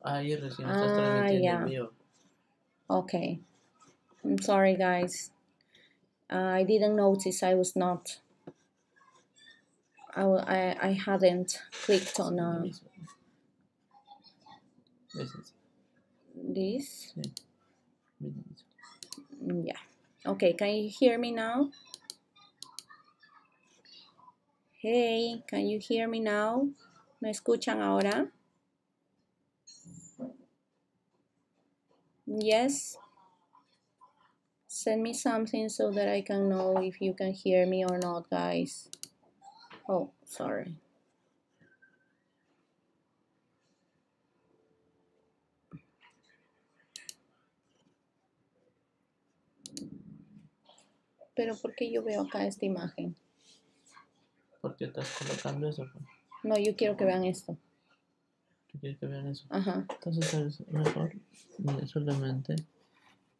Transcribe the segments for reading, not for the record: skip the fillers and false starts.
Ahí recién estás transmitiendo en Yeah. vivo. Okay. I'm sorry, guys. I didn't notice I was not. I hadn't clicked on this. Yeah. Okay, can you hear me now? Hey, can you hear me now? ¿Me escuchan ahora? Yes. Send me something so that I can know if you can hear me or not, guys. Oh, sorry. Pero ¿por qué yo veo acá esta imagen? ¿Por qué estás colocando eso? No, yo quiero que vean esto. ¿Tú quieres que vean eso? Ajá. Entonces es mejor solamente,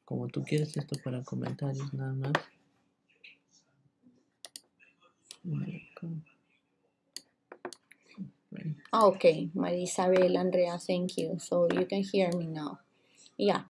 como tú quieres esto para comentarios nada más. Okay, Maria Isabel, Andrea, thank you. So you can hear me now. Yeah.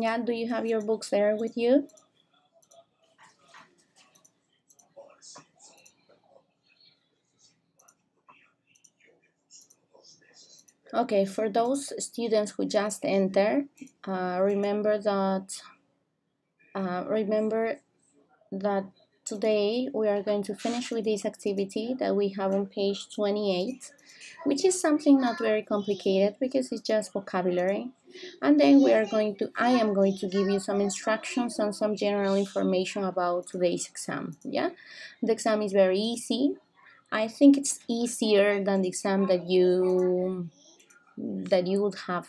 Yeah, do you have your books there with you? Okay, for those students who just entered, remember that today we are going to finish with this activity that we have on page 28, which is something not very complicated because it's just vocabulary. And then I am going to give you some instructions and some general information about today's exam. Yeah, the exam is very easy. I think it's easier than the exam that you would have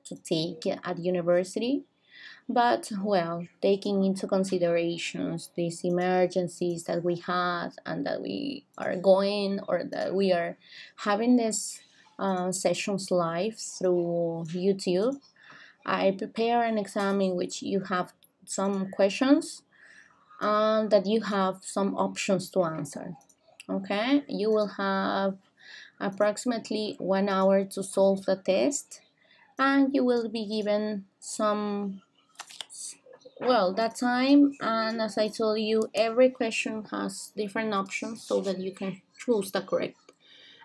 to take at university. But well, taking into considerations these emergencies that we had and that we are going or that we are having these sessions live through YouTube, I prepare an exam in which you have some questions and that you have some options to answer. Okay, you will have approximately 1 hour to solve the test, and you will be given that time. And as I told you, every question has different options so that you can choose the correct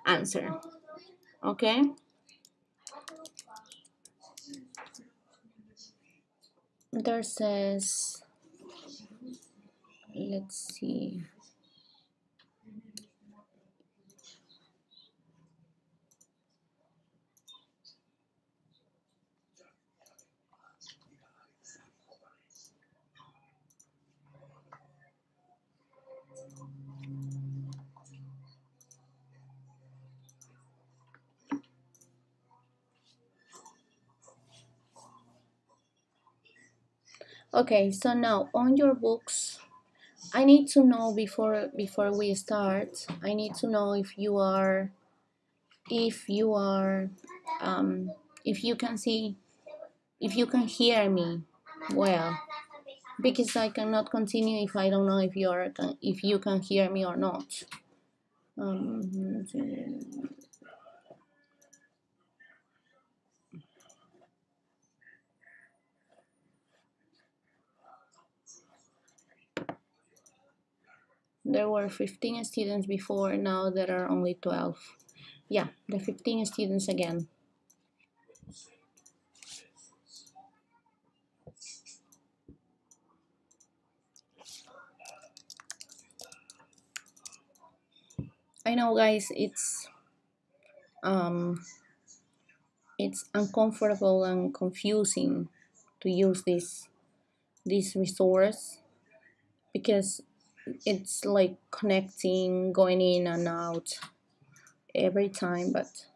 answer. Okay. There says, let's see. Okay, so now on your books, I need to know before we start. I need to know if you are um, if you can see, if you can hear me well, because I cannot continue if I don't know if you can hear me or not. Um, there were 15 students before, now there are only 12. Yeah, the 15 students again. I know, guys, um, it's uncomfortable and confusing to use this resource because it's like connecting, going in and out every time. But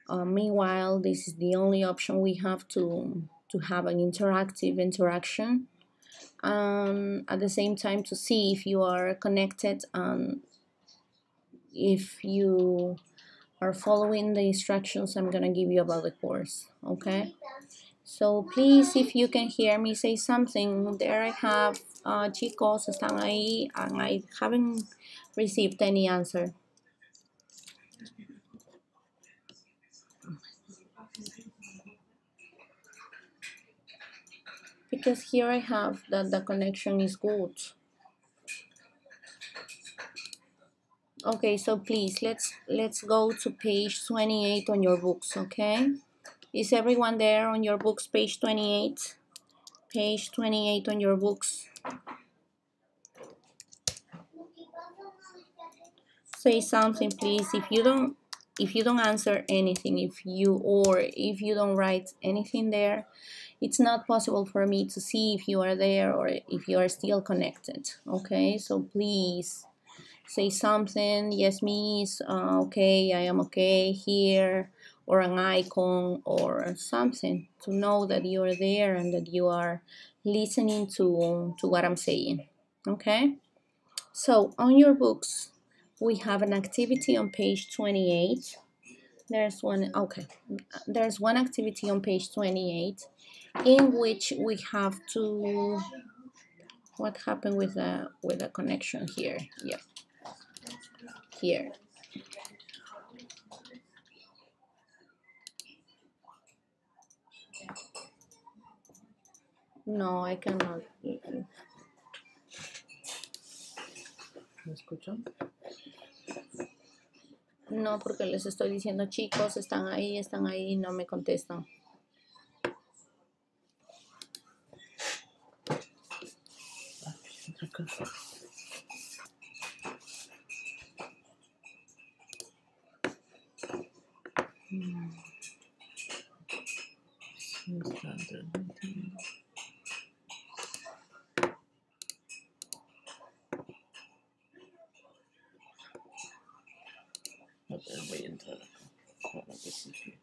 meanwhile, this is the only option we have to have an interactive interaction. At the same time, to see if you are connected and if you are following the instructions I'm gonna give you about the course, okay? So please, if you can hear me, say something. There I have chicos están ahí, and I haven't received any answer. Because here I have that the connection is good. Okay, so please let's go to page 28 on your books, okay? Is everyone there on your books, page 28? Page 28 on your books. Say something, please. If you don't answer anything, if you don't write anything there, it's not possible for me to see if you are there or if you are still connected, okay? So please say something. Yes, miss. Okay, I am okay here, or an icon or something to know that you are there and that you are listening to what I'm saying, okay? So on your books, we have an activity on page 28. There's one activity on page 28 in which we have to, what happened with the connection here? Yeah, here. No, I cannot. ¿Me escuchan? No, porque les estoy diciendo, chicos, están ahí, no me contestan. Otra cosa. Sí, está transmitiendo. A ver, voy a entrar acá para que sí.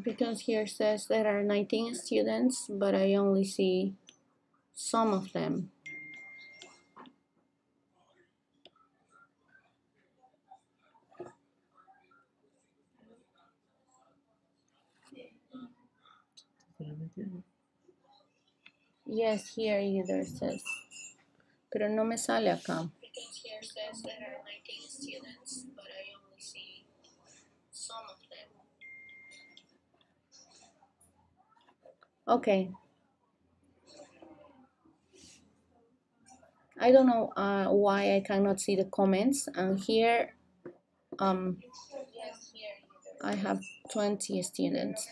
Because here says there are 19 students, but I only see some of them. Yes, here either says. Pero no me sale acá. Because here says there are 19 students, but I only see some of them. Okay. I don't know why I cannot see the comments, and here I have 20 students.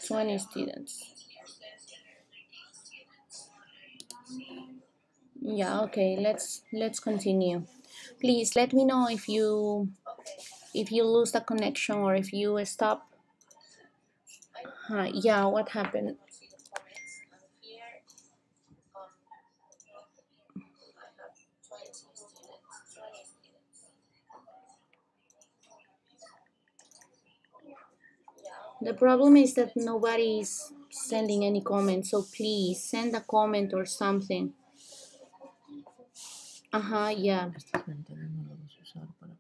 Yeah, okay, let's continue. Please let me know if you lose the connection or if you stop. Yeah, what happened? The problem is that nobody is sending any comments, so please send a comment or something. Yeah. Estas ventanas no las vas a usar para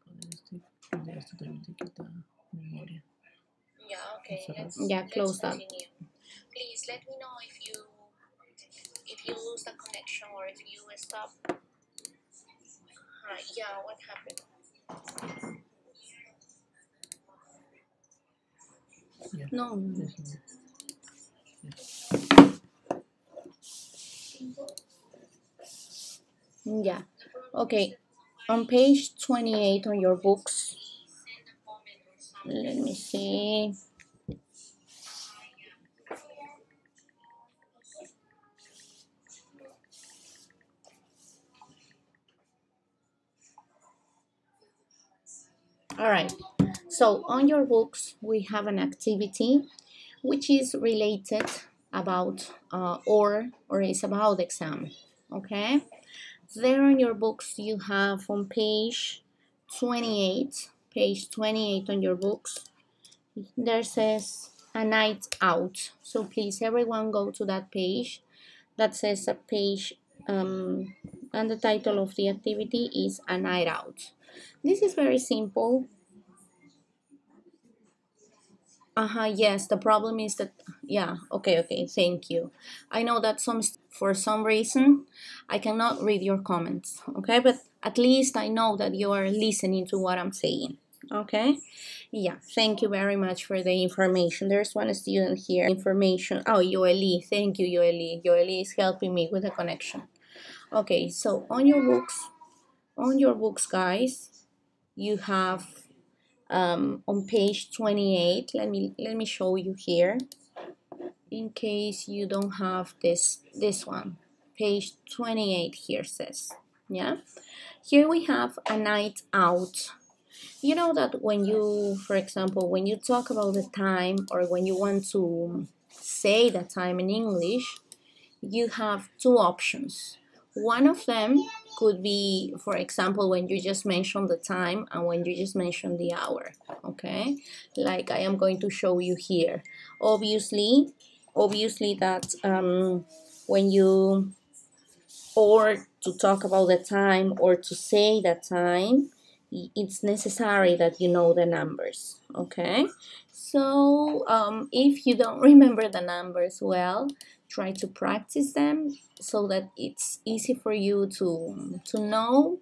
poder esto también te quita memoria. Yeah, okay. Yeah, close that. Please let me know if you lose the connection or if you stop. Yeah, what happened? Yeah. No. Yeah. Okay. On page 28 on your books. Let me see. All right. So on your books, we have an activity which is related about or is about exam. Okay. There on your books you have on page 28 on your books, there says a night out. So please everyone go to that page. That says a page and the title of the activity is a night out. This is very simple. Yes, the problem is that, yeah, okay, thank you. I know that for some reason, I cannot read your comments, okay? But at least I know that you are listening to what I'm saying, okay? Yeah, thank you very much for the information. There's one student here, information. Oh, Yoeli, thank you, Yoeli. Yoeli is helping me with the connection. Okay, so on your books, guys, you have on page 28, let me show you here in case you don't have this one. Page 28 here says, yeah, here we have a night out. You know that when you, for example, when you talk about the time or when you want to say the time in English, you have two options. One of them could be, for example, when you just mention the time and when you just mention the hour, okay? Like I am going to show you here. Obviously that when you, or to talk about the time or to say the time, it's necessary that you know the numbers, okay? So if you don't remember the numbers well, try to practice them so that it's easy for you to know,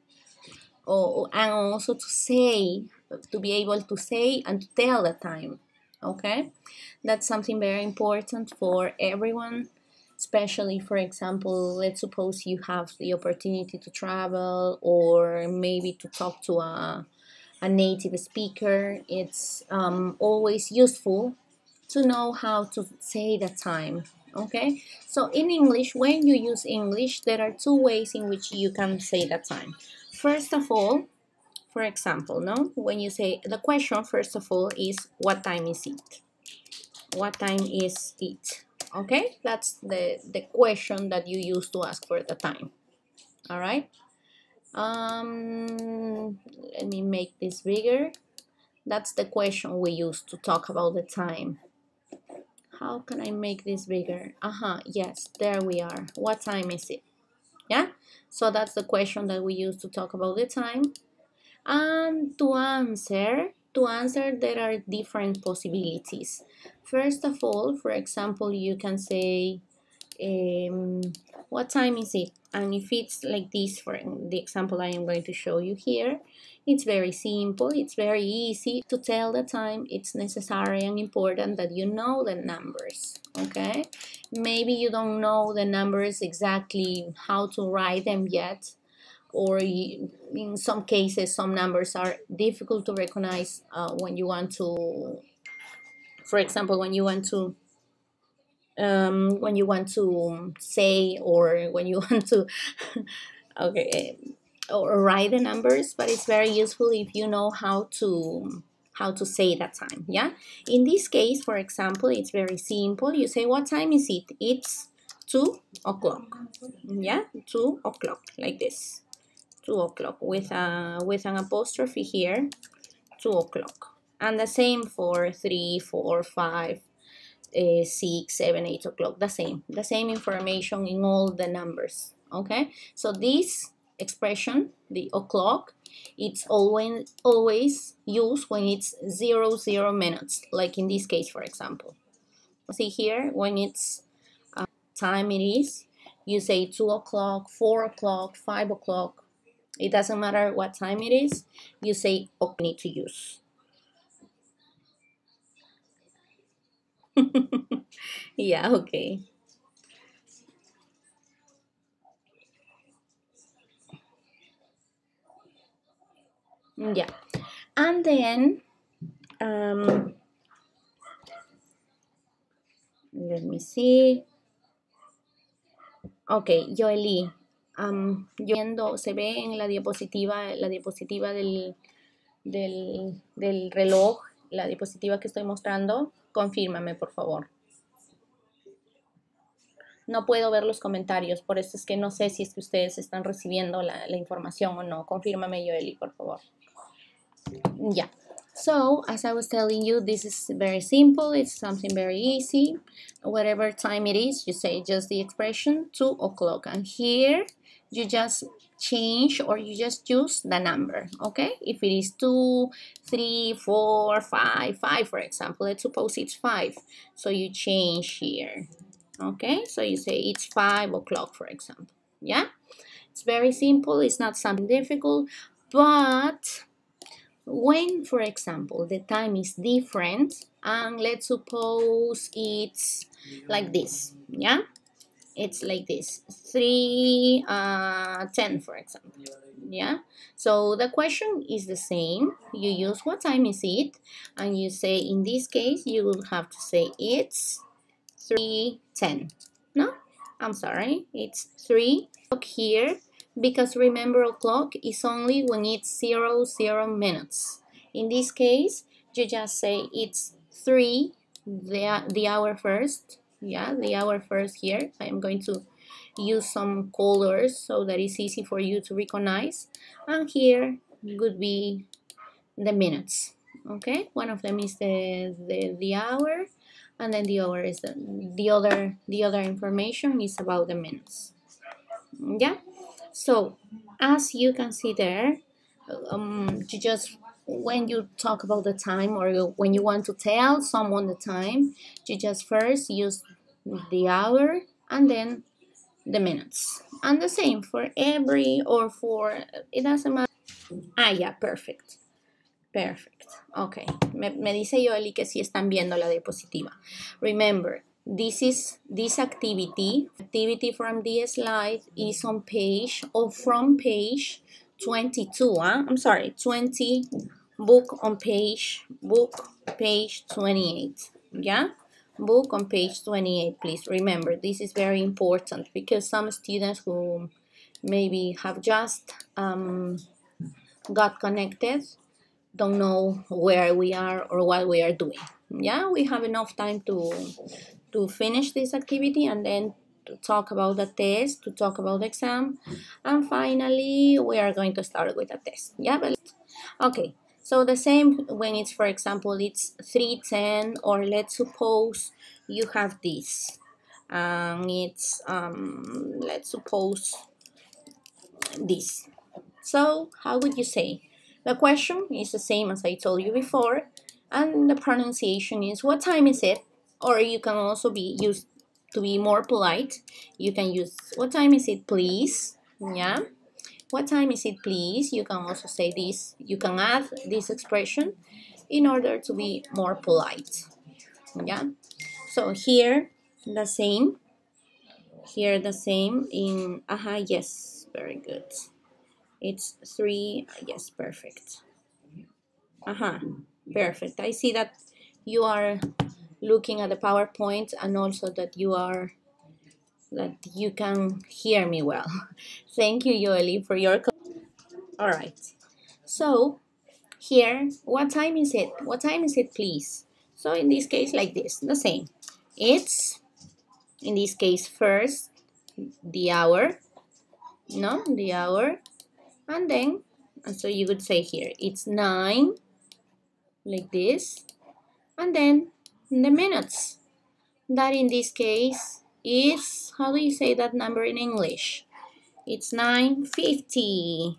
and also to say, to be able to say and to tell the time, okay? That's something very important for everyone, especially, for example, let's suppose you have the opportunity to travel or maybe to talk to a native speaker. It's always useful to know how to say the time, okay? So in English, when you use English, there are two ways in which you can say the time. First of all, for example, no, when you say the question, first of all, is what time is it? What time is it? Okay, that's the question that you use to ask for the time. All right. Let me make this bigger. That's the question we use to talk about the time. How can I make this bigger? Yes, there we are. What time is it? Yeah, so that's the question that we use to talk about the time. And to answer, there are different possibilities. First of all, for example, you can say, what time is it? And if it's like this, for the example I am going to show you here, it's very simple, it's very easy to tell the time. It's necessary and important that you know the numbers, okay? Maybe you don't know the numbers exactly how to write them yet, or in some cases some numbers are difficult to recognize when you want to, for example, when you want to say, or when you want to okay, or write the numbers, but it's very useful if you know how to say that time. Yeah, in this case, for example, it's very simple. You say, what time is it? It's 2 o'clock. Yeah, 2 o'clock, like this. 2 o'clock with an apostrophe here, 2 o'clock. And the same for 3, 4, 5, 6, 7, 8 o'clock. The same information in all the numbers. Okay, so this expression, the o'clock, it's always used when it's 00 minutes, like in this case, for example. See here, when it's time it is, you say 2 o'clock, 4 o'clock, 5 o'clock. It doesn't matter what time it is, you say need to use. Yeah, okay. Yeah, and then let me see. Ok, Joely, se ve en la diapositiva del reloj, la diapositiva que estoy mostrando. Confírmame, por favor. No puedo ver los comentarios, por eso es que no sé si es que ustedes están recibiendo la información o no. Confírmame, Yoeli, por favor. Yeah. So, as I was telling you, this is very simple. It's something very easy. Whatever time it is, you say just the expression 2 o'clock. And here, you just change or you just use the number, okay? If it is 2, 3, 4, 5, 5, for example, let's suppose it's 5. So you change here, okay? So you say it's 5 o'clock, for example, yeah? It's very simple. It's not something difficult, but when, for example, the time is different, and let's suppose it's like this, yeah? It's like this, 3:10, for example, yeah? So the question is the same. You use what time is it, and you say, in this case, you will have to say it's 3:10. No, I'm sorry, it's 3 o'clock here, because remember, o'clock is only when it's 00 minutes. In this case, you just say it's 3, the hour first, yeah, the hour first here. I am going to use some colors so that it's easy for you to recognize, and here would be the minutes, okay? One of them is the hour, and then the other is the other information is about the minutes, yeah? So as you can see there, you just, when you talk about the time or when you want to tell someone the time, you just first use the hour and then the minutes, and the same for every, or for, it doesn't matter. Yeah, perfect. Perfect. Okay. Me dice Yoeli que sí están viendo la diapositiva. Remember, this activity from this slide is on page, or from page 22. I'm sorry, 20. Book page 28. Yeah? Book on page 28, please. Remember, this is very important because some students who maybe have just got connected don't know where we are or what we are doing. Yeah, we have enough time to finish this activity and then to talk about the test, to talk about the exam, and finally we are going to start with the test. Yeah, but okay. So the same when it's, for example, it's 3:10, or let's suppose you have this. It's let's suppose this. So how would you say? The question is the same as I told you before, and the pronunciation is what time is it? Or you can also be used to be more polite. You can use what time is it, please? Yeah. What time is it, please? You can also say this. You can add this expression in order to be more polite. Yeah. So here the same. Here the same in yes, very good. It's 3, yes, perfect. Perfect. I see that you are looking at the PowerPoint, and also that you can hear me well. Thank you, Yoeli, for your. All right. So here, what time is it? What time is it, please? So in this case, like this, the same. It's, in this case, first the hour, no, the hour, and then, and so you would say here, it's 9, like this, and then the minutes. That in this case is, how do you say that number in English? It's 9:50.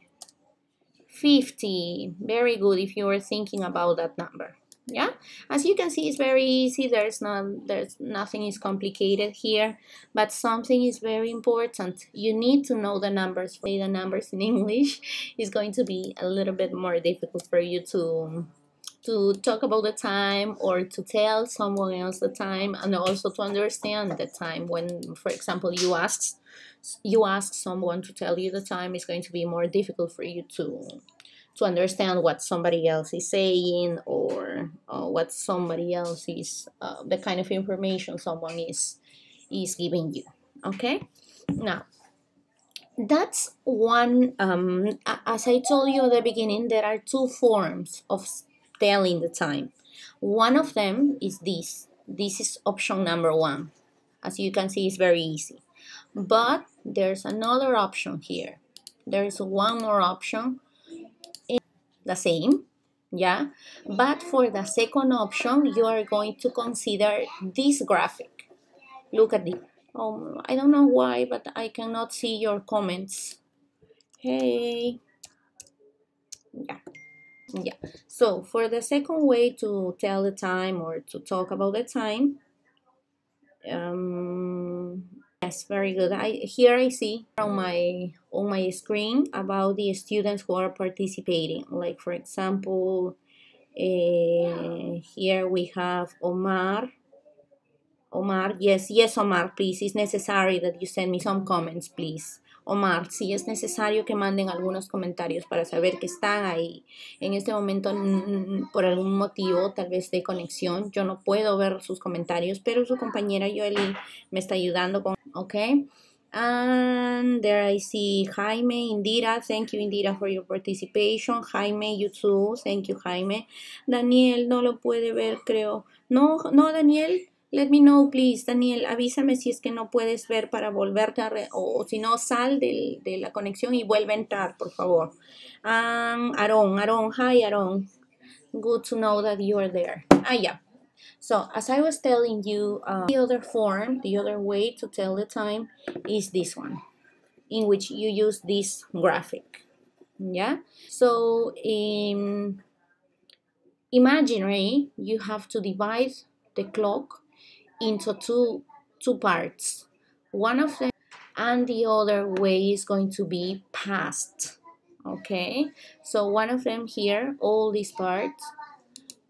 50. Very good if you were thinking about that number. Yeah, as you can see, it's very easy. There's nothing is complicated here, but something is very important. You need to know the numbers. The numbers in English is going to be a little bit more difficult for you to talk about the time, or to tell someone else the time, and also to understand the time. When, for example, you ask someone to tell you the time, it's going to be more difficult for you to understand what somebody else is saying, or what somebody else is, the kind of information someone is giving you. Okay, now that's one. As I told you at the beginning, there are two forms of telling the time. One of them is this. This is option number 1. As you can see, it's very easy. But there's another option here. There's one more option, the same, yeah? But for the second option, you are going to consider this graphic. Look at this. I don't know why, but I cannot see your comments. Hey. Yeah. So for the second way to tell the time or to talk about the time, yes, very good. Here I see on my screen about the students who are participating. Like for example, here we have Omar. Omar, yes, Omar, please. It's necessary that you send me some comments, please. Omar, sí es necesario que manden algunos comentarios para saber que están ahí. En este momento, por algún motivo, tal vez de conexión, yo no puedo ver sus comentarios, pero su compañera Yoeli me está ayudando con, okay? And there I see Jaime, Indira. Thank you, Indira, for your participation. Jaime, you too. Thank you, Jaime. Daniel no lo puede ver, creo. No, Daniel. Let me know, please, Daniel. Avísame si es que no puedes ver para volverte o si no, sal de la conexión y vuelve a entrar, por favor. Aaron, hi, Aaron. Good to know that you are there. Yeah. So, as I was telling you, the other form, the other way to tell the time is this one, in which you use this graphic. Yeah. So, in imaginary, you have to divide the clock into two parts. One of them and the other way is going to be past. Okay, so one of them here, all these parts.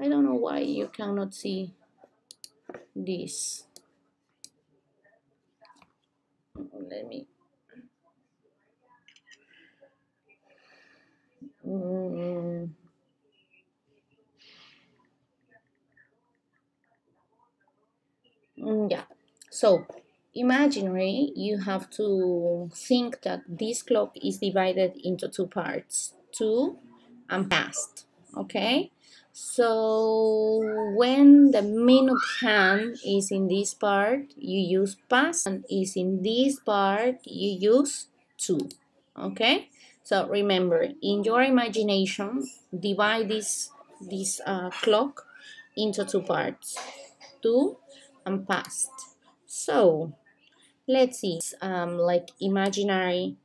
I don't know why you cannot see this. Let me. Yeah. So imaginary, you have to think that this clock is divided into two parts, to and past. Okay. So when the minute hand is in this part, you use past, and is in this part, you use to. Okay. So remember, in your imagination, divide this clock into two parts, to and past. So let's see, like imaginary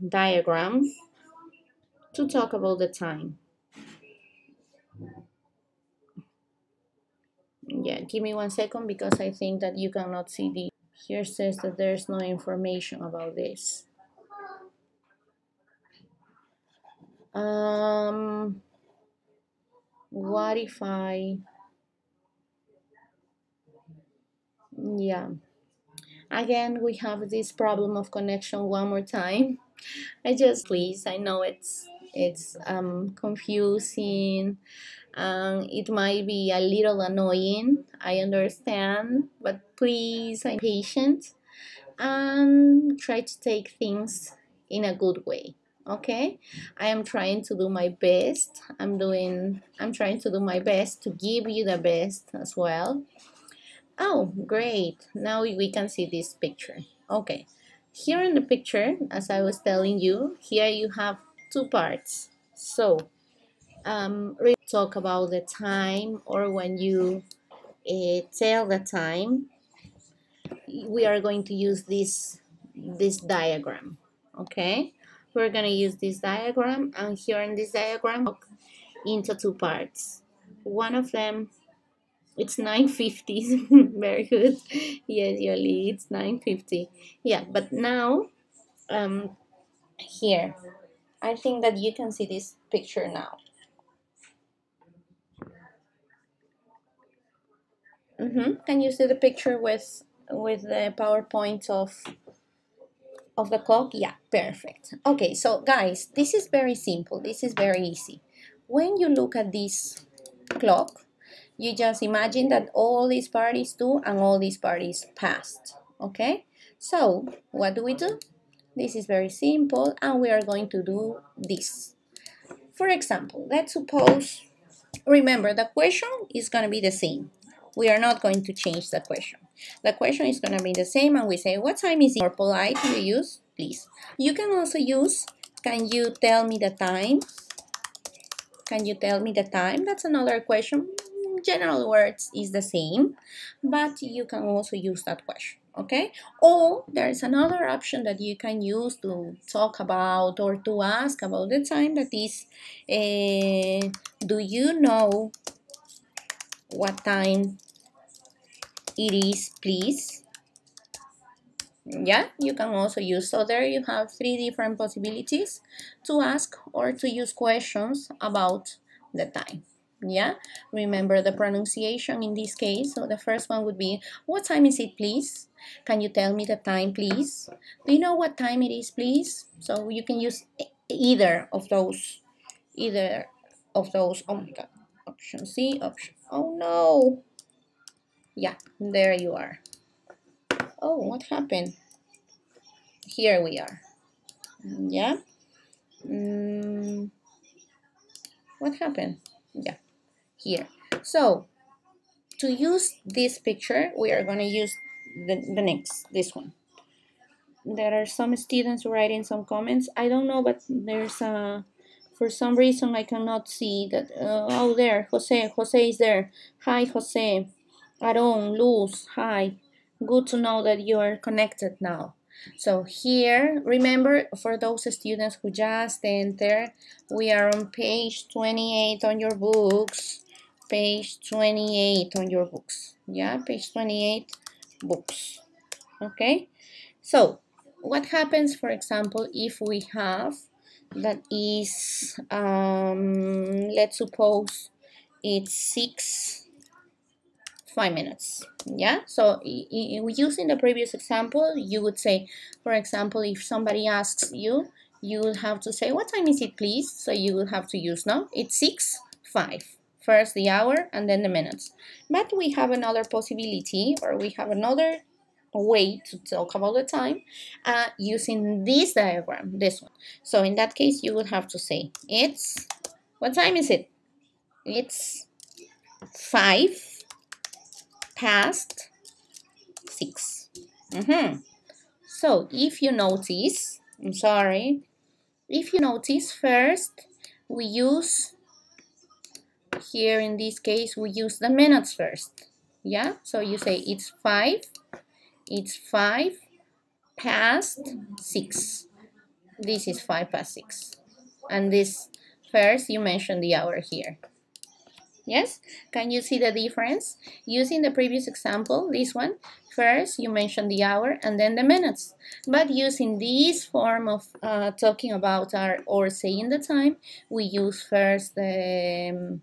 diagram to talk about the time. Yeah, give me 1 second because I think that you cannot see the. Here says that there's no information about this. What if yeah, again we have this problem of connection one more time. Please, I know it's confusing. It might be a little annoying, I understand, but please, I'm patient and try to take things in a good way. Okay, I am trying to do my best. I'm trying to do my best to give you the best as well. Oh, great. Now we can see this picture. Okay, here in the picture, as I was telling you, here you have two parts. So we talk about the time, or when you tell the time, we are going to use this diagram. Okay, we're going to use this diagram, and here in this diagram into two parts. One of them, it's 9:50. Very good. Yes, Yoli, it's 9:50. Yeah, but now here, I think that you can see this picture now. Can you see the picture with the PowerPoint of the clock? Yeah, perfect. Okay, so guys, this is very simple. This is very easy. When you look at this clock, you just imagine that all these parties do and all these parties passed. Okay, so what do? This is very simple, and we are going to do this. For example, let's suppose, remember the question is going to be the same. we are not going to change the question. The question is going to be the same, and we say, what time is it? More polite, you use please. You can also use, can you tell me the time? Can you tell me the time? That's another question. General words is the same, but you can also use that question, okay? Or there's another option that you can use to talk about or to ask about the time, that is, do you know what time it is, please? Yeah, you can also use. So there you have three different possibilities to ask or to use questions about the time. Yeah, remember the pronunciation in this case. So the first one would be, what time is it, please? Can you tell me the time, please? Do you know what time it is, please? So you can use either of those. Oh my God. Option C, option. Oh no. Yeah, there you are. Oh, what happened? Here we are. Yeah. What happened? Yeah, here. So to use this picture, we are going to use this one. There are some students writing some comments. I don't know, but there's for some reason I cannot see that. Oh, there, Jose is there. Hi, Jose. Aaron, Luz, hi. Good to know that you are connected now. So here, remember, for those students who just entered, we are on page 28 on your books. Page 28 on your books. Yeah, page 28, books. Okay, so what happens, for example, if we have, that is, let's suppose it's 5 minutes. Yeah, so using the previous example, you would say, for example, if somebody asks you, you would have to say, what time is it, please? So you would have to use, no, it's 6:05. First the hour and then the minutes. But we have another possibility, or we have another way to talk about the time using this diagram, this one. So in that case, you would have to say, it's, what time is it? It's 5 past 6. So if you notice, I'm sorry, if you notice, first we use, here in this case, we use the minutes first. Yeah, so you say it's 5 past 6. This is 5 past 6. And this first, you mention the hour here. Yes? Can you see the difference? Using the previous example, this one, first you mention the hour and then the minutes. But using this form of talking about or saying the time, we use first the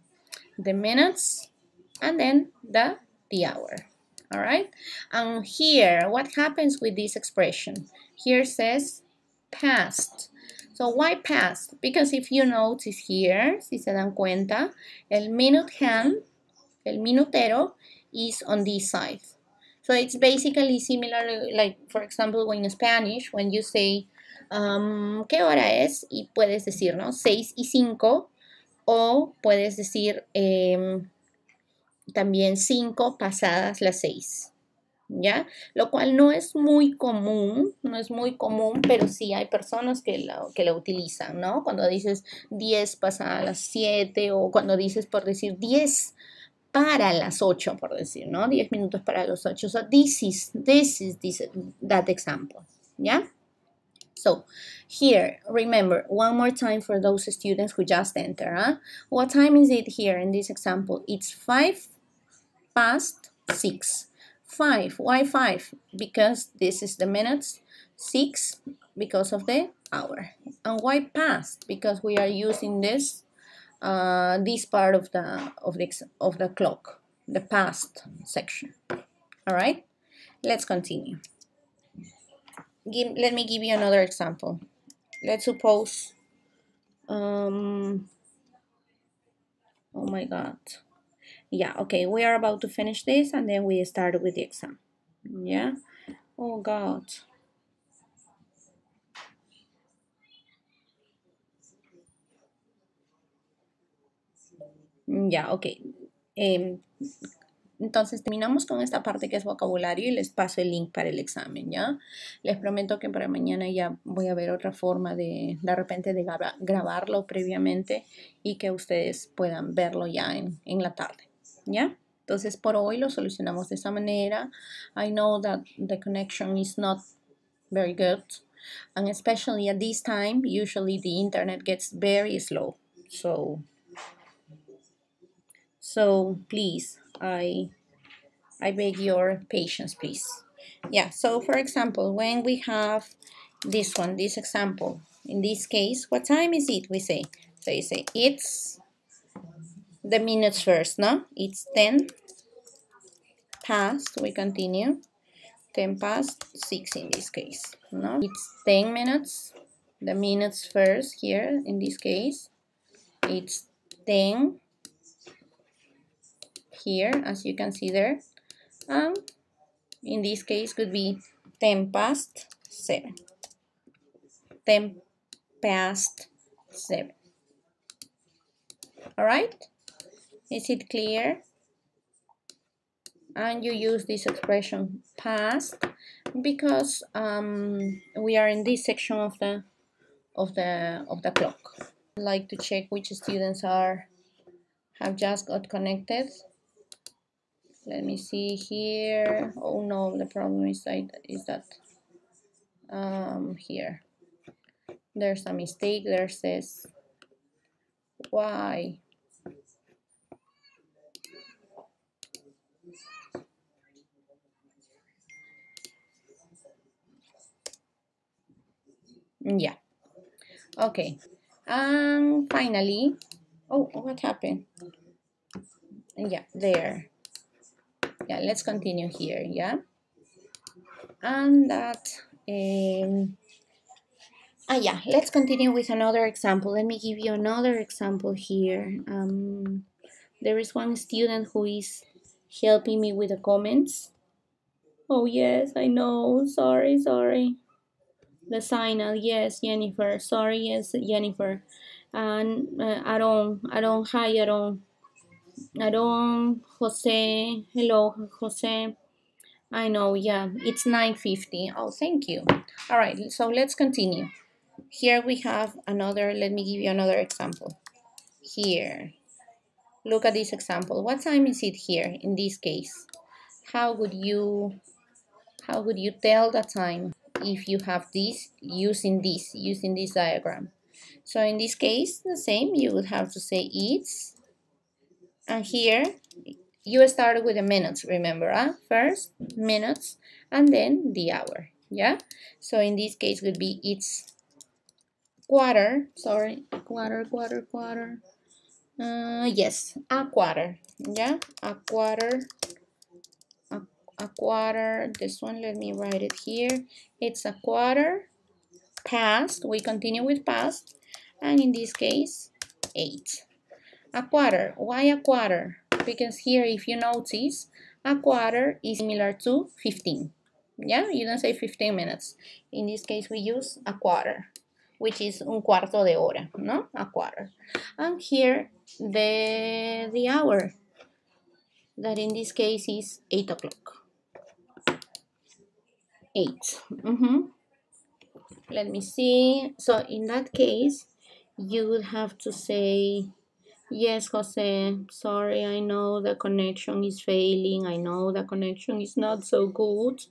minutes and then the hour. All right? And here, what happens with this expression? Here says past. So why past? Because if you notice here, si se dan cuenta, el minute hand, el minutero, is on this side. So it's basically similar, like, for example, in Spanish, when you say, ¿qué hora es? Y puedes decir, ¿no? 6:05, o puedes decir también 5 pasadas las 6. ¿Ya? Lo cual no es muy común, pero sí hay personas que la utilizan, ¿no? Cuando dices 10 pasadas las 7, o cuando dices, por decir, 10 para las 8, por decir, ¿no? 10 minutos para los 8. So this is that example, ¿ya? So here, remember, one more time for those students who just enter, huh? What time is it here in this example? It's 5 past 6. 5. Why 5? Because this is the minutes. 6 because of the hour. And why past? Because we are using this part of the clock, the past section. All right. Let's continue. Let me give you another example. Let's suppose. Oh my God. Yeah, okay, we are about to finish this and then we start with the exam. Yeah. Oh God. Yeah, okay. Entonces terminamos con esta parte que es vocabulario y les paso el link para el examen, ¿ya? Les prometo que para mañana ya voy a ver otra forma de repente de grabarlo previamente y que ustedes puedan verlo ya en la tarde, ¿ya? Entonces por hoy lo solucionamos de esa manera. I know that the connection is not very good, and especially at this time, usually the internet gets very slow. So please, I beg your patience, please. Yeah, so for example, when we have this one, this example, in this case, what time is it? We say, so you say, it's the minutes first, no? It's 10 past, we continue, 10 past 6 in this case, no? It's 10 minutes, the minutes first here, in this case, it's 10 here, as you can see there, and in this case could be 10 past 7. 10 past 7. All right? Is it clear? And you use this expression past because we are in this section of the clock. I'd like to check which students have just got connected. Let me see here. Oh no, the problem is that here there's a mistake. There says why. Yeah. Okay. And finally, oh, what happened? Yeah, there. Yeah, let's continue here. Yeah. And that. Yeah, let's continue with another example. Let me give you another example here. There is one student who is helping me with the comments. Oh yes, I know. Sorry. The signal, yes, Jennifer. Sorry, yes, Jennifer. And Aaron, hi, Aaron, Jose, hello, Jose. I know, yeah, it's 9:50. Oh, thank you. All right, so let's continue. Here we have another, let me give you another example. Here, look at this example. What time is it here in this case? How would you tell the time if you have this using this diagram? So in this case, the same, you would have to say it's, and here you started with the minutes, remember, first minutes and then the hour, yeah? So in this case would be it's quarter, yes, a quarter, yeah, a quarter, this one, let me write it here, it's a quarter past, we continue with past, and in this case, 8. A quarter, why a quarter? Because here, if you notice, a quarter is similar to 15. Yeah, you don't say 15 minutes. In this case, we use a quarter, which is un cuarto de hora, no? A quarter. And here, the hour, that in this case is 8 o'clock. 8. Let me see. So in that case, you would have to say, yes, Jose, sorry, I know the connection is failing. I know the connection is not so good.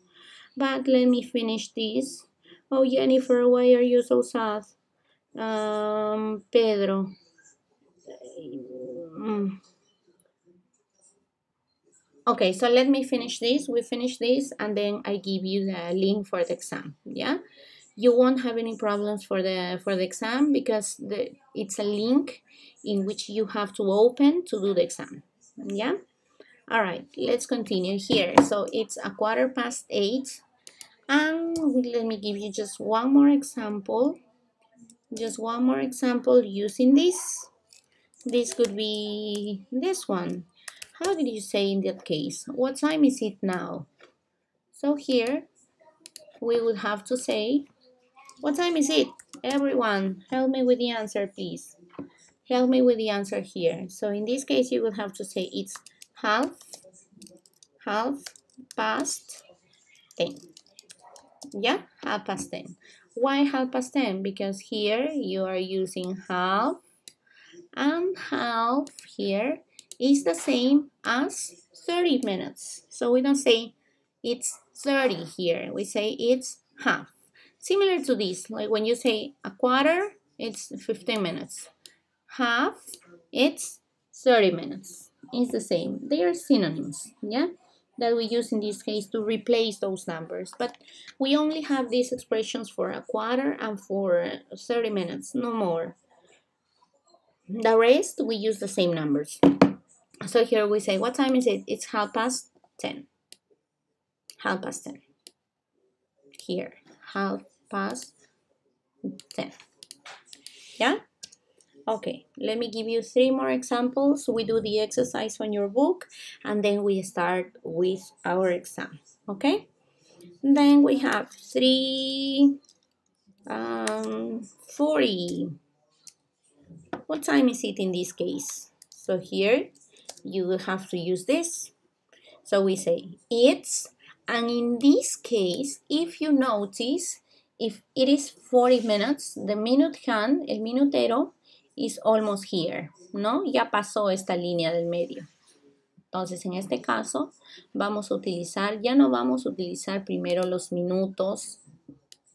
But let me finish this. Oh, Jennifer, why are you so sad? Pedro. Okay, so let me finish this. We finish this and then I give you the link for the exam, yeah? You won't have any problems for the exam because it's a link in which you have to open to do the exam, yeah? All right, let's continue here. So it's a quarter past 8 and let me give you just one more example. Just one more example using this. This could be this one. How did you say in that case? What time is it now? So here we would have to say, what time is it? Everyone, help me with the answer, please. Help me with the answer here. So in this case, you will have to say it's half 10:30. Yeah, 10:30. Why 10:30? Because here you are using half, and half here is the same as 30 minutes. So we don't say it's 30 here, we say it's half. Similar to this, like when you say a quarter, it's 15 minutes. Half, it's 30 minutes. It's the same. They are synonyms, yeah, that we use in this case to replace those numbers. But we only have these expressions for a quarter and for 30 minutes, no more. The rest, we use the same numbers. So here we say, what time is it? It's 10:30. 10:30. Here, 10:30. Yeah? Okay, let me give you 3 more examples. We do the exercise on your book, and then we start with our exam. Okay? Then we have 3:40. What time is it in this case? So here you will have to use this. So we say it's, and in this case, if you notice, if it is 40 minutes, the minute hand, el minutero, is almost here, ¿no? Ya pasó esta línea del medio. Entonces, en este caso, vamos a utilizar, ya no vamos a utilizar primero los minutos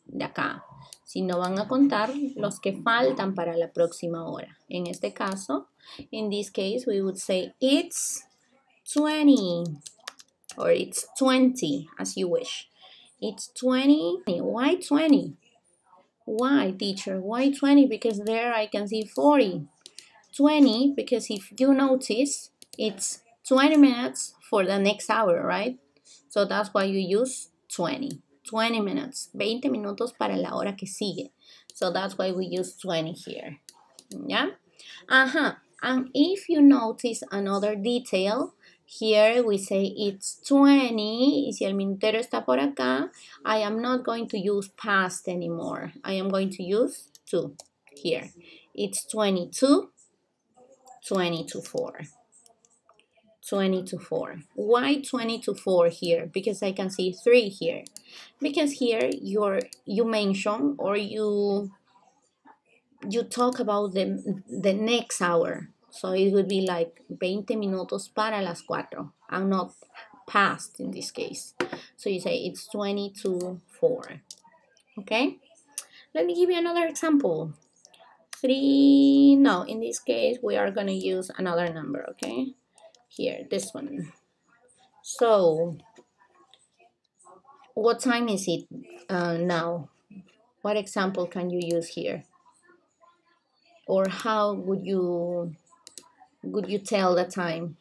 de acá, sino van a contar los que faltan para la próxima hora. En este caso, in this case, we would say it's 20, or it's 20, as you wish. It's 20. Why 20? Why, teacher? Why 20? Because there I can see 40. 20, because if you notice, it's 20 minutes for the next hour, right? So that's why you use 20. 20 minutes. 20 minutos para la hora que sigue. So that's why we use 20 here. Yeah? And if you notice another detail, here we say it's 20, y si el minutero está por acá, I am not going to use past anymore. I am going to use to here. It's 22, 20 to 4. 20 to 4. Why 20 to 4 here? Because I can see 3 here. Because here you mention, or you talk about the next hour. So it would be like 20 minutos para las 4, and not past in this case. So you say it's 20 to 4. Okay? Let me give you another example. 3, no, in this case, we are going to use another number, okay? Here, this one. So, what time is it now? What example can you use here? Or how would you tell the time?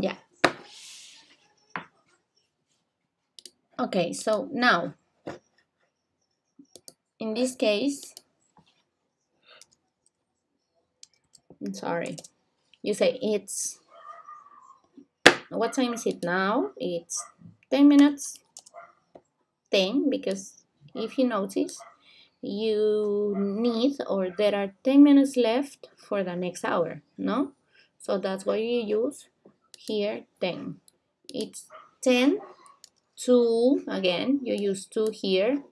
Yeah. Okay, so now, in this case, I'm sorry, you say it's, what time is it now? It's 10 minutes, 10, because if you notice, you need, or there are 10 minutes left for the next hour, no? So that's why you use here 10. It's 10 to, again, you use 2 here,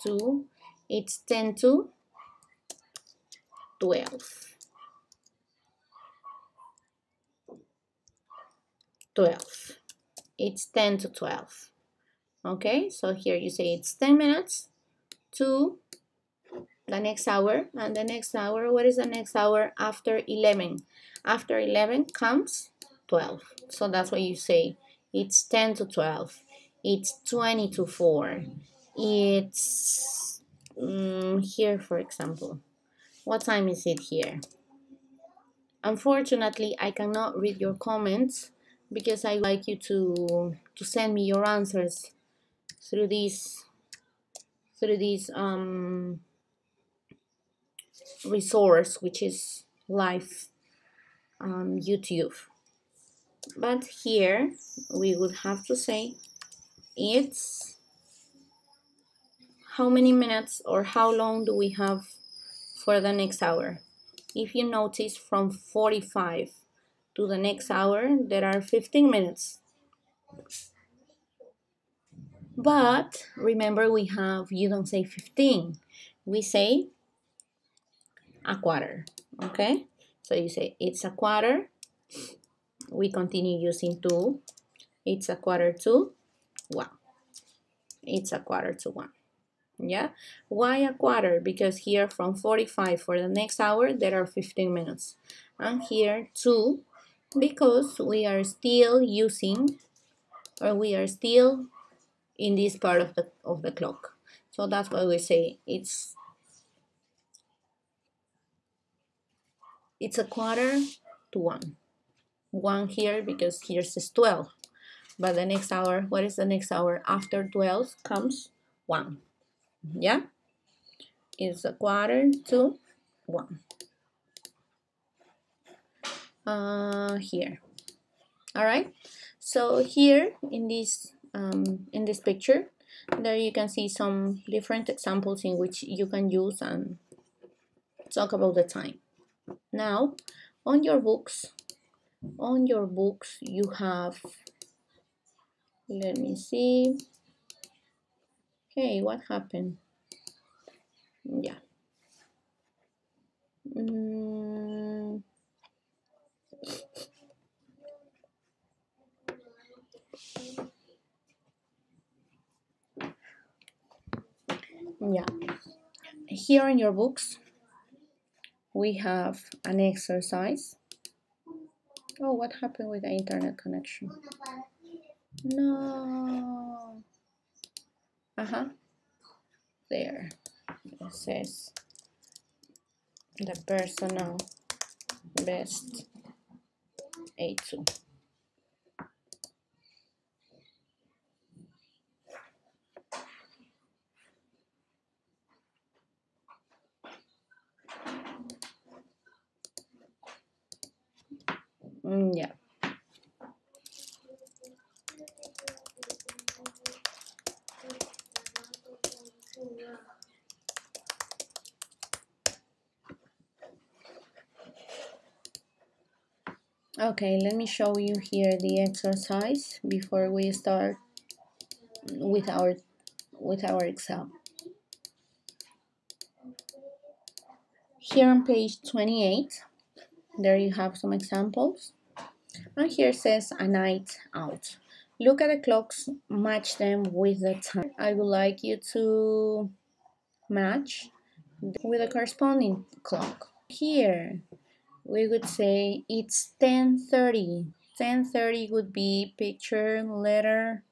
2. It's 10 to 12. 12. It's 10 to 12. Okay, so here you say it's 10 minutes to the next hour, and the next hour, what is the next hour after 11? After 11 comes 12. So that's why you say it's 10 to 12. It's 20 to 4. It's here, for example. What time is it here? Unfortunately, I cannot read your comments because I would like you to send me your answers through this resource, which is live on YouTube. But here we would have to say it's how many minutes or how long do we have for the next hour. If you notice, from 45 to the next hour, there are 15 minutes. But remember, you don't say 15, we say a quarter, okay? So you say it's a quarter, we continue using to, it's a quarter to 1, it's a quarter to 1, yeah? Why a quarter? Because here from 45 for the next hour, there are 15 minutes. And here 2, because we are still using, or we are still in this part of the clock. So that's why we say it's a quarter to 1. 1 here because here says 12. But the next hour, what is the next hour? After 12 comes 1. Yeah? It's a quarter to 1. Here. All right. So here in this picture, there you can see some different examples in which you can use and talk about the time. Now, on your books you have, let me see. Hey, what happened? Yeah. Yeah. Here in your books, we have an exercise. Oh, what happened with the internet connection? No. There. It says the personal best A2. Yeah. Okay, let me show you here the exercise before we start with our exam. Here on page 28, there you have some examples. And here says a night out. Look at the clocks, match them with the time. I would like you to match with the corresponding clock. Here, we would say it's 10:30. 10:30 would be picture, letter,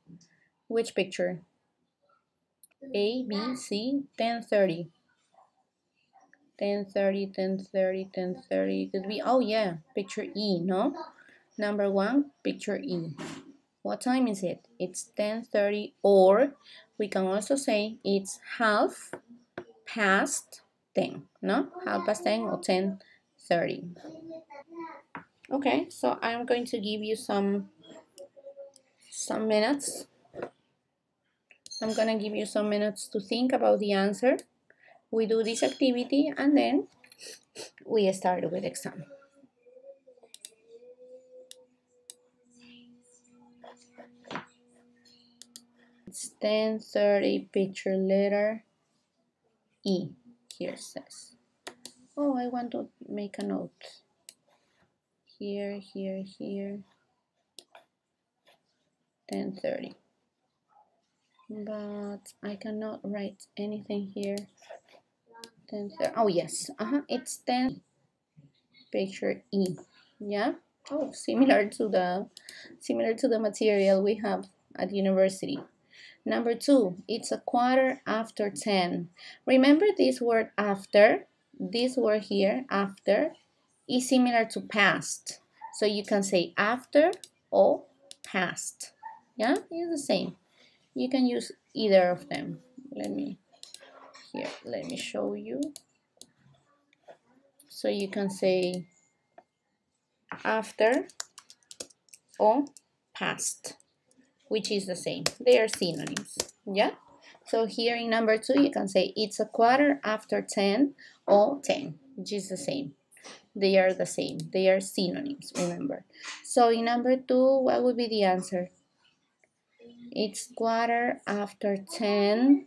which picture? A, B, C, 10:30. 10:30, 10:30, 10:30 could be, oh yeah, picture E, no? Number 1, picture E. What time is it? It's 10:30, or we can also say it's half past 10, no? Half past 10 or 10:30. Okay, so I'm going to give you some minutes. I'm gonna give you some minutes to think about the answer. We do this activity and then we start with exam. It's 10:30, picture letter E. Here says. Oh, I want to make a note. Here, here, here. 10:30. But I cannot write anything here. 10:30. Oh yes. It's 10. Picture E. Yeah. Oh, similar to the material we have at university. Number 2, it's a quarter after 10. Remember this word after? This word here, after, is similar to past. So you can say after or past. Yeah, it's the same. You can use either of them. Let me show you. So you can say after or past, which is the same. They are synonyms, yeah? So here in number 2, you can say it's a quarter after 10 or 10, which is the same. They are the same. They are synonyms, remember. So in number 2, what would be the answer? It's quarter after 10,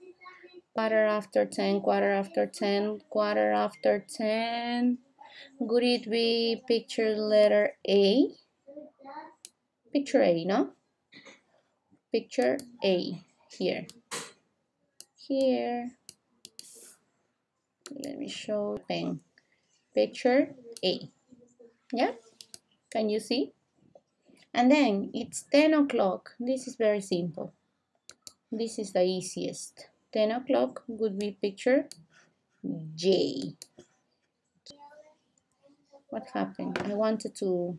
quarter after 10, quarter after 10, quarter after 10. Would it be picture letter A? Picture A, no? Picture A here. Here. Let me show pen. Picture A. Yeah? Can you see? And then it's 10 o'clock. This is very simple. This is the easiest. 10 o'clock would be picture J. What happened? I wanted to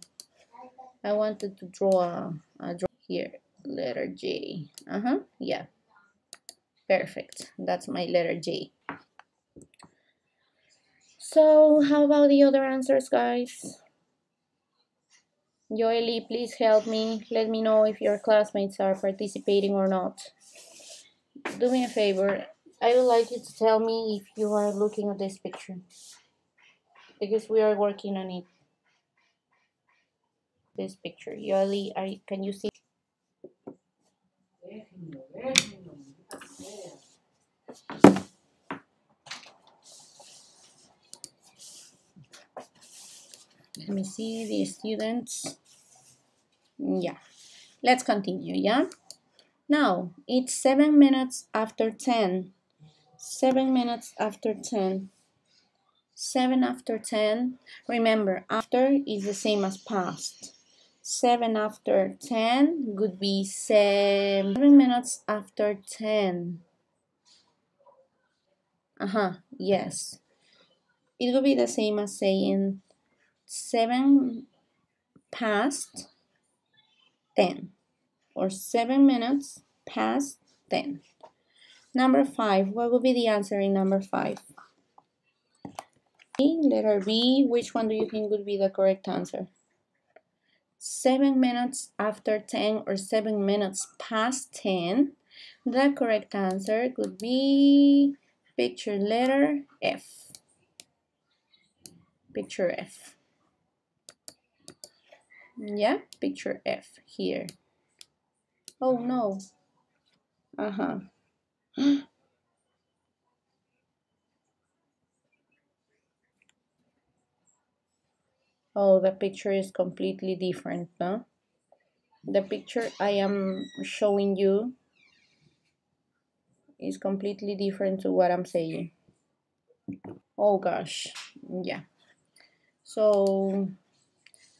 draw a draw here. Letter J. Yeah. Perfect. That's my letter J. So how about the other answers, guys? Joely, please help me. Let me know if your classmates are participating or not. Do me a favor. I would like you to tell me if you are looking at this picture, because we are working on it. This picture. Joely, can you see? Let me see the students. Yeah. Let's continue, yeah? Now, it's 7 minutes after 10. 7 minutes after 10. 7 after 10. Remember, after is the same as past. 7 after 10 would be 7 minutes after 10. Yes. It would be the same as saying 7 past 10 or 7 minutes past 10. Number 5, what would be the answer in number 5? Letter B, which one do you think would be the correct answer? 7 minutes after 10 or 7 minutes past 10. The correct answer could be picture letter F. Picture F. Yeah, picture F here. Oh no. Oh, the picture is completely different, no? The picture I am showing you is completely different to what I'm saying. Oh gosh, yeah. So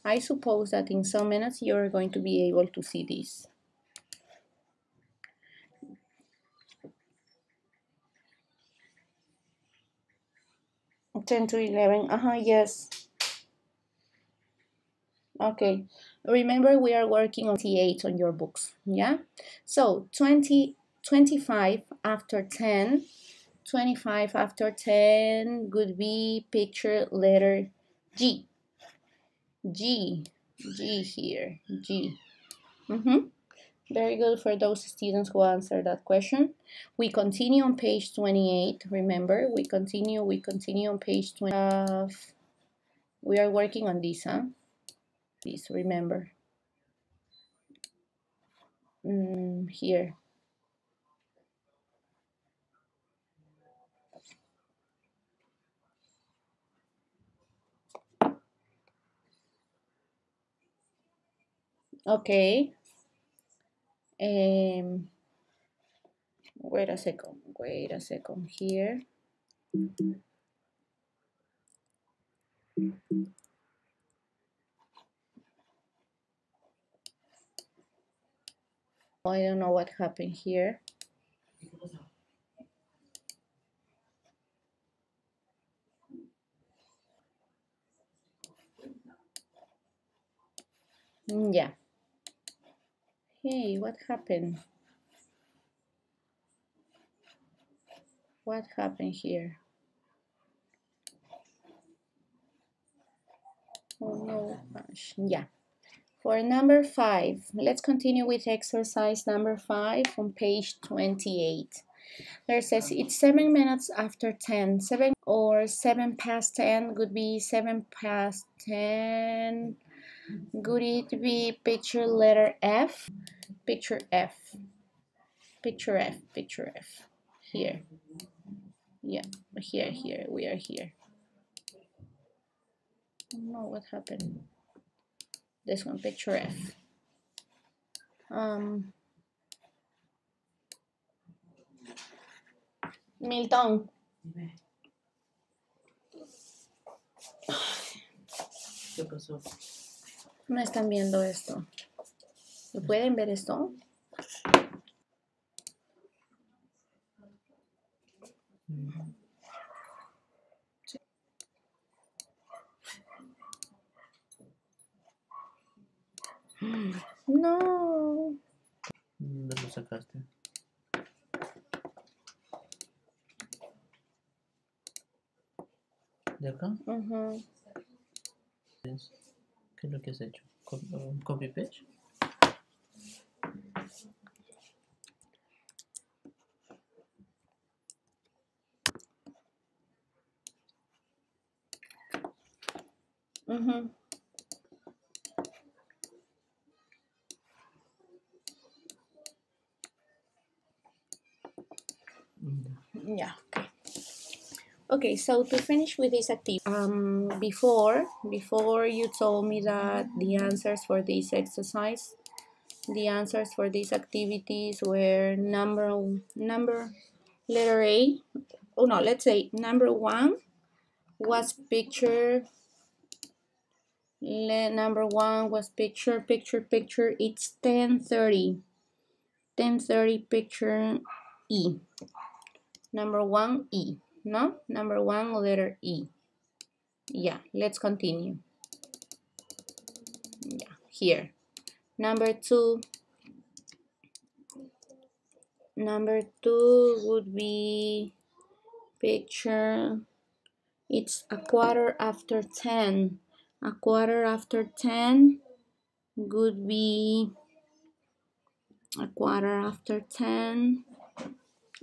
I suppose that in some minutes you're going to be able to see this. 10 to 11, yes. Okay, remember we are working on 28 on your books, yeah? So 25 after 10, 25 after 10 would be picture letter G. G here, G. Very good for those students who answered that question. We continue on page 28. Remember, we continue on page 20. We are working on this, Please remember. Here. Okay. Wait a second here. I don't know what happened here. Yeah. Hey, what happened? What happened here? Oh no, gosh. Yeah. For number 5, let's continue with exercise number 5 on page 28. There says it's 7 minutes after 10. 7 or 7 past 10 would be 7 past 10. Would it be picture letter F? Picture F. Picture F. Picture F. Here. Yeah, here. We are here. I don't know what happened. This one, picture F. Milton. ¿Qué pasó? No están viendo esto. ¿Lo pueden ver esto? No. ¿Dónde lo sacaste? ¿De acá? ¿Qué es lo que has hecho? ¿Copy page? Yeah, okay. Okay, so to finish with this activity, before you told me that the answers for this exercise, the answers for these activities were number letter A. Oh no, let's say number 1 was picture. Number 1 was picture. It's 10:30. 10:30 picture E. Number 1 E. No, number 1 letter E. Yeah, let's continue. Yeah, here. Number 2 would be picture. It's a quarter after 10. A quarter after 10 would be a quarter after 10.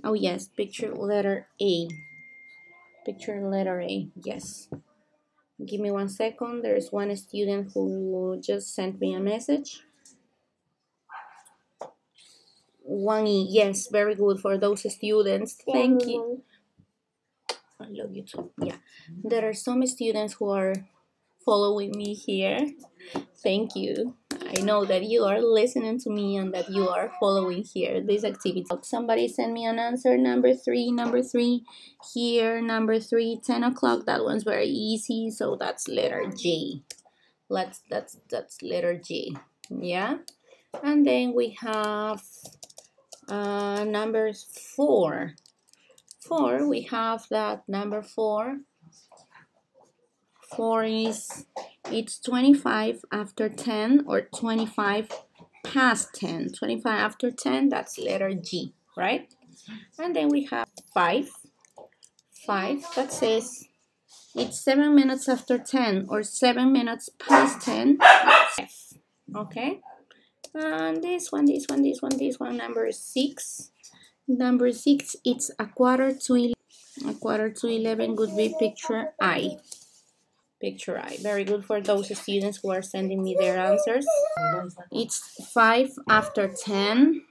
Oh yes, picture letter A. Picture letter A, yes. Give me 1 second. There's one student who just sent me a message. 1E, yes, very good for those students. Thank you. I love you too. Yeah, there are some students who are following me here. Thank you. I know that you are listening to me and that you are following here this activity. Somebody sent me an answer. Number 3 here. Number 3, 10 o'clock. That one's very easy, so that's letter J. That's letter J. Yeah, and then we have number 4. We have that number 4. 4 is, it's 25 after 10 or 25 past 10. 25 after 10, that's letter G, right? And then we have 5. 5, that says it's 7 minutes after 10 or 7 minutes past 10. F, okay? And this one, number 6. Number 6, it's a quarter to 11. A quarter to 11 would be picture I. Picture I. Very good for those students who are sending me their answers. It's 5 after 10.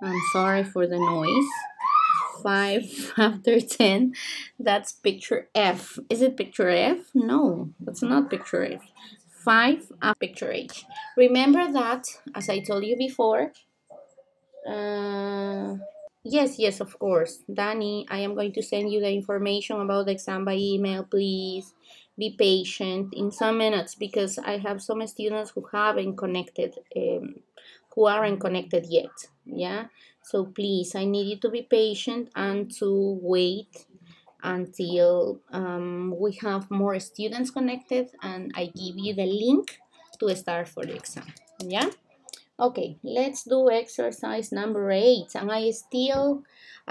I'm sorry for the noise. 5 after 10. That's picture F. Is it picture F? No, that's not picture F. 5 after picture H. Remember that, as I told you before, yes, of course. Danny, I am going to send you the information about the exam by email. Please be patient in some minutes because I have some students who haven't connected, who aren't connected yet. Yeah, so please, I need you to be patient and to wait until we have more students connected and I give you the link to start for the exam. Yeah. Okay, let's do exercise number 8. And I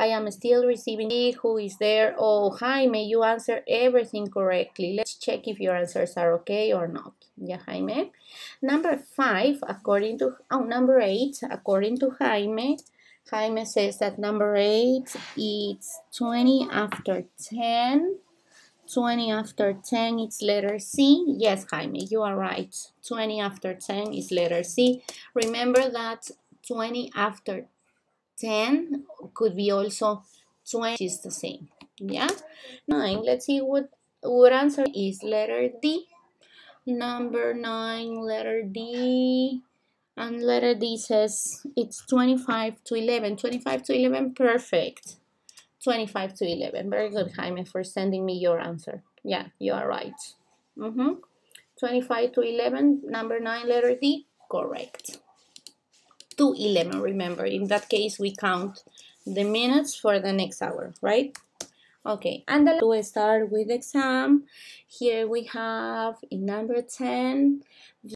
am still receiving who is there. Oh, Jaime, you answer everything correctly. Let's check if your answers are okay or not. Yeah, Jaime. Number 8, according to Jaime, Jaime says that number 8 is 20 after 10. 20 after 10 is letter C. Yes, Jaime, you are right. 20 after 10 is letter C. Remember that 20 after 10 could be also 20, which is the same. Yeah? 9, let's see what answer is letter D. Number 9, letter D. And letter D says it's 25 to 11. 25 to 11, perfect. 25 to 11. Very good, Jaime, for sending me your answer. Yeah, you are right. 25 to 11, number 9, letter D, correct. To 11, remember, in that case, we count the minutes for the next hour, right? Okay, and to start with the exam, here we have in number 10,